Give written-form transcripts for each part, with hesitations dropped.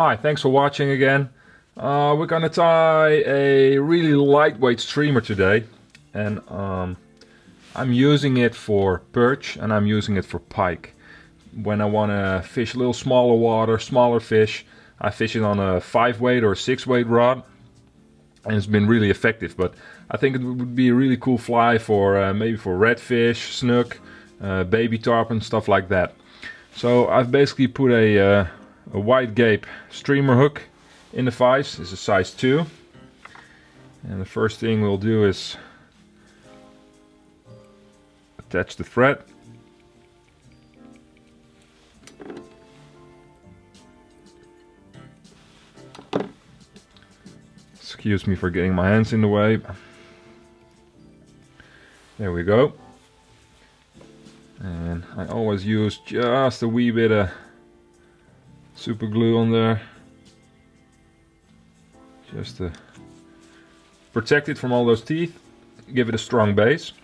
Hi, thanks for watching again. We're gonna tie a really lightweight streamer today, and I'm using it for perch and I'm using it for pike. When I want to fish a little smaller water, smaller fish, I fish it on a 5-weight or 6-weight rod, and it's been really effective. But I think it would be a really cool fly for maybe for redfish, snook, baby tarpon, stuff like that. So I've basically put a wide gape streamer hook in the vise. It's a size 2, and the first thing we'll do is attach the thread. Excuse me for getting my hands in the way. There we go. And I always use just a wee bit of super glue on there, just to protect it from all those teeth, give it a strong base.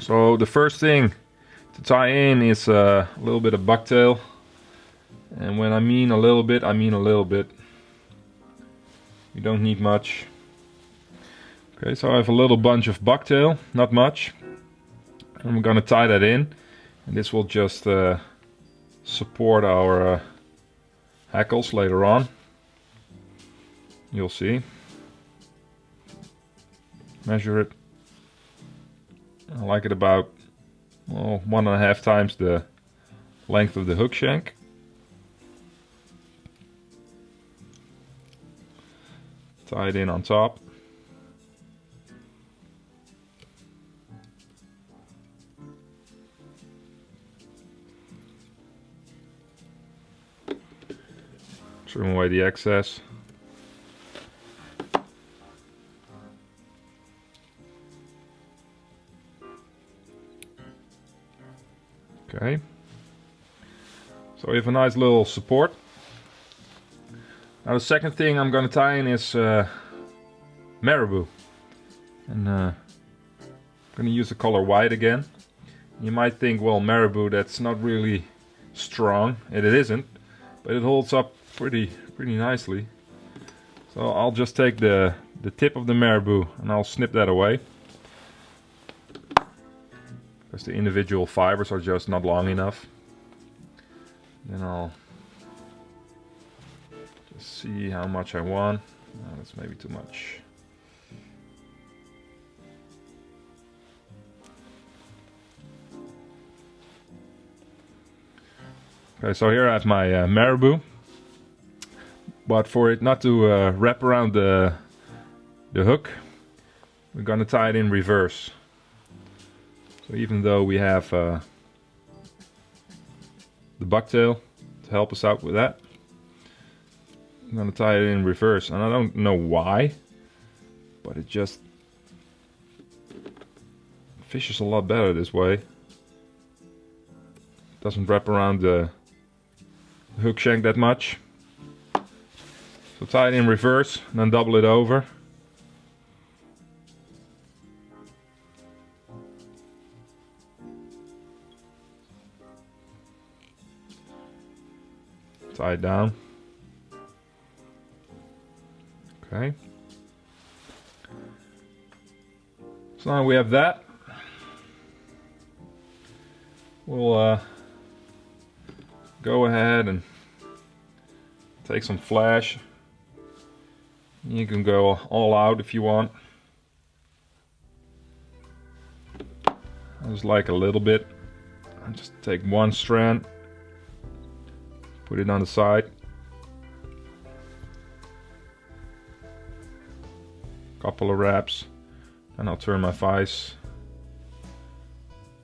So the first thing to tie in is a little bit of bucktail, and when I mean a little bit, I mean a little bit. You don't need much. Okay, so I have a little bunch of bucktail, not much. I'm gonna tie that in, and this will just support our hackles later on. You'll see. Measure it. I like it about 1.5 times the length of the hook shank. Tie it in on top. Trim away the excess. Okay. So we have a nice little support. Now the second thing I'm going to tie in is marabou, and I'm going to use the color white again. You might think, well, marabou, that's not really strong, and it isn't, but it holds up pretty nicely. So I'll just take the tip of the marabou and I'll snip that away, because the individual fibers are just not long enough. Then I'll just see how much I want. Oh, that's maybe too much. Okay, so here I have my marabou, but for it not to wrap around the hook, we're gonna tie it in reverse. So even though we have the bucktail to help us out with that, I'm gonna tie it in reverse, and I don't know why, but it just fishes a lot better this way. Doesn't wrap around the hook shank that much. So tie it in reverse and then double it over. Tie it down. Okay. So now we have that. We'll go ahead and take some flash. You can go all out if you want. I just like a little bit. I just take one strand, put it on the side. Couple of wraps, and I'll turn my vise,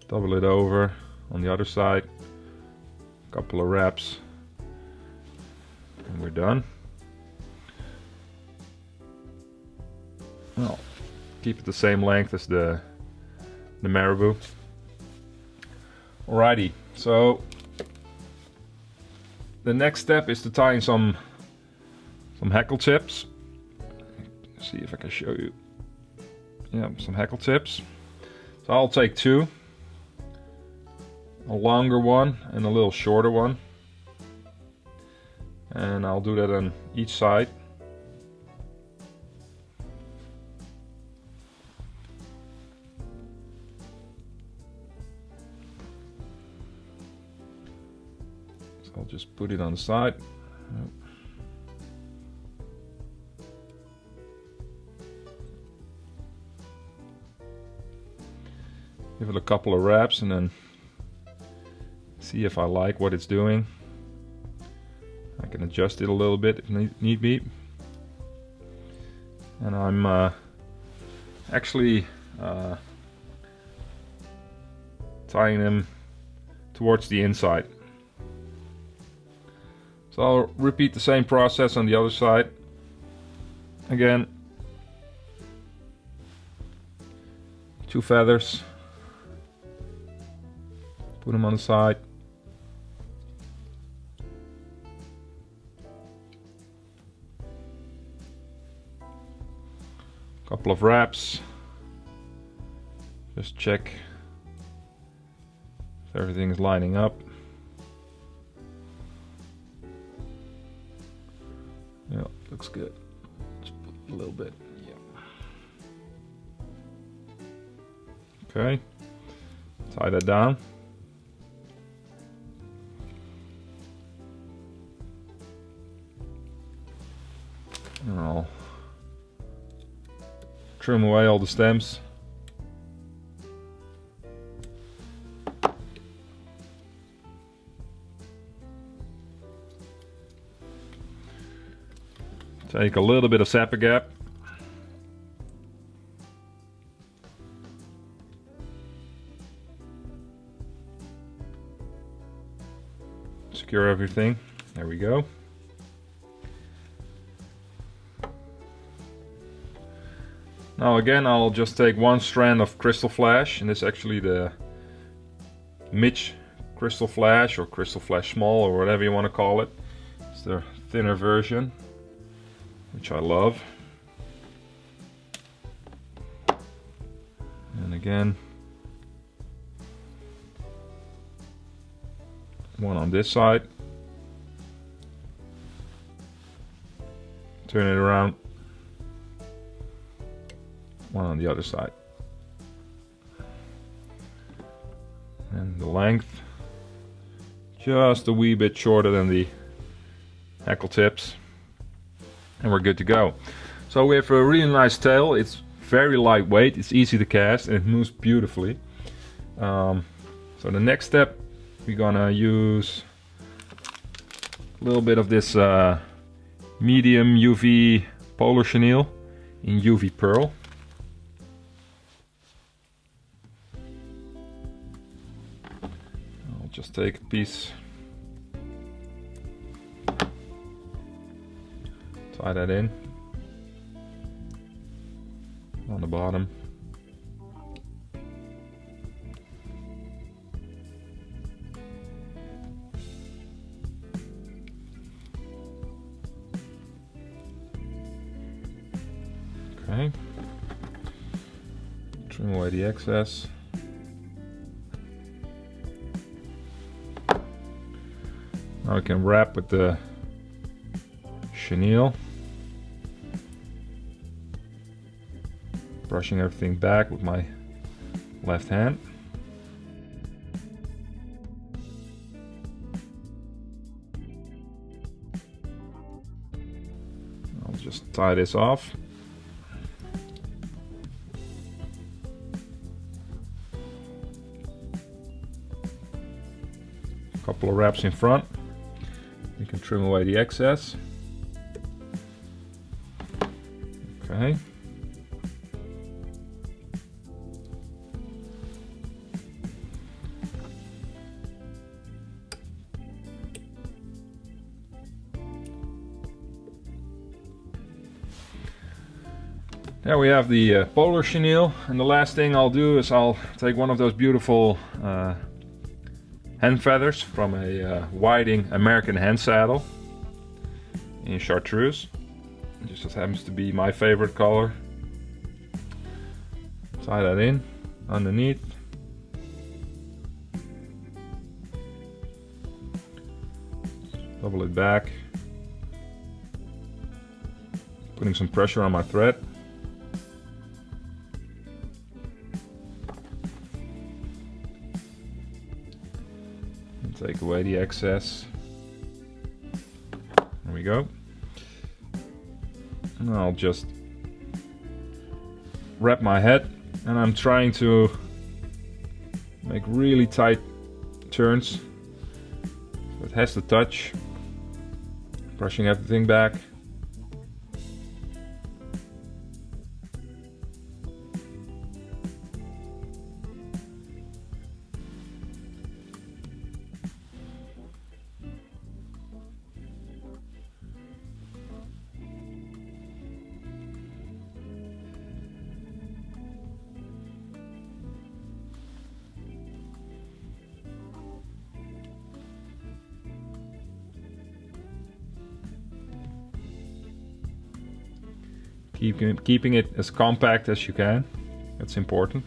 double it over on the other side, couple of wraps, and we're done. Well, keep it the same length as the marabou. Alrighty, so the next step is to tie in some hackle tips. See if I can show you. Yeah, some hackle tips. So I'll take 2. A longer one and a little shorter one. and I'll do that on each side. So I'll just put it on the side. Give it a couple of wraps and then see if I like what it's doing. I can adjust it a little bit if need be. And I'm actually tying them towards the inside. So I'll repeat the same process on the other side. Again, 2 feathers. Put them on the side. Couple of wraps. Just check if everything is lining up. Yeah, looks good. Just put a little bit. Yeah. Okay. Tie that down. And I'll trim away all the stems. Take a little bit of sapper gap. Secure everything. There we go. Now again, I'll just take 1 strand of crystal flash, and this is actually the Mitch crystal flash or crystal flash small or whatever you want to call it. It's the thinner version, which I love. And again, 1 on this side. Turn it around. 1 on the other side. And the length just a wee bit shorter than the hackle tips, and we're good to go. So we have a really nice tail. It's very lightweight, it's easy to cast, and it moves beautifully. So the next step, we're gonna use a little bit of this medium UV polar chenille in UV pearl. Just take a piece, tie that in on the bottom. Okay, trim away the excess. Now I can wrap with the chenille, brushing everything back with my left hand. I'll just tie this off. A couple of wraps in front. You can trim away the excess. Okay. There we have the polar chenille, and the last thing I'll do is I'll take one of those beautiful hen feathers from a whiting American hen saddle in chartreuse. It just happens to be my favorite color. Tie that in underneath. Double it back Putting some pressure on my thread. And take away the excess. There we go. And I'll just wrap my head, and I'm trying to make really tight turns so it has to touch, brushing everything back. Keeping it as compact as you can. That's important.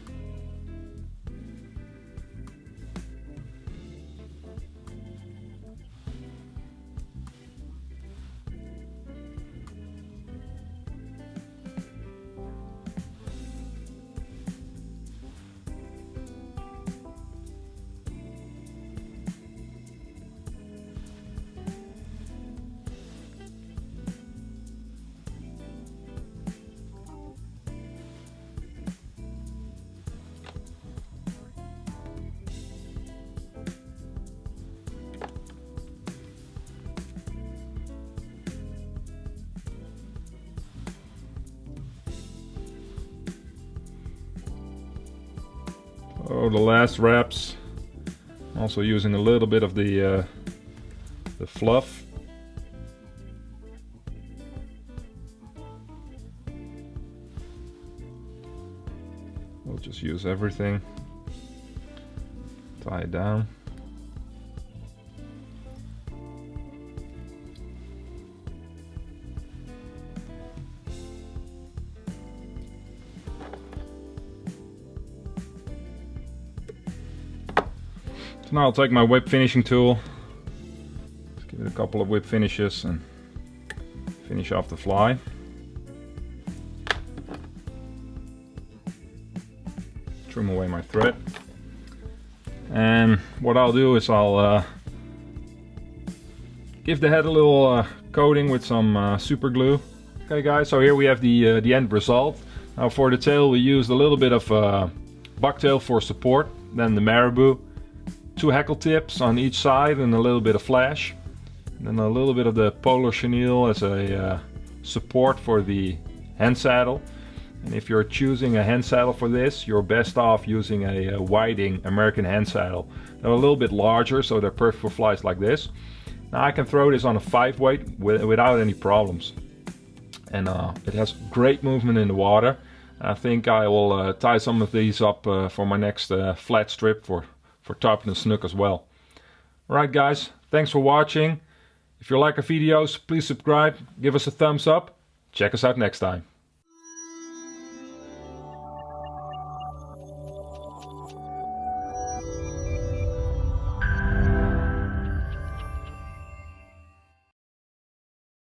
Oh, the last wraps. I'm also using a little bit of the fluff. We'll just use everything. Tie it down. Now I'll take my whip finishing tool, just give it a couple of whip finishes and finish off the fly. Trim away my thread. And what I'll do is I'll give the head a little coating with some super glue. Okay guys, so here we have the end result. Now for the tail we used a little bit of bucktail for support, then the marabou. 2 hackle tips on each side and a little bit of flash, and then a little bit of the polar chenille as a support for the hand saddle. And if you're choosing a hand saddle for this, you're best off using a Whiting American hand saddle. They're a little bit larger, so they're perfect for flies like this. Now I can throw this on a 5 weight without any problems, and it has great movement in the water. I think I will tie some of these up for my next flat strip for tarpon and snook as well. Alright guys, thanks for watching. If you like our videos, please subscribe, give us a thumbs up. Check us out next time.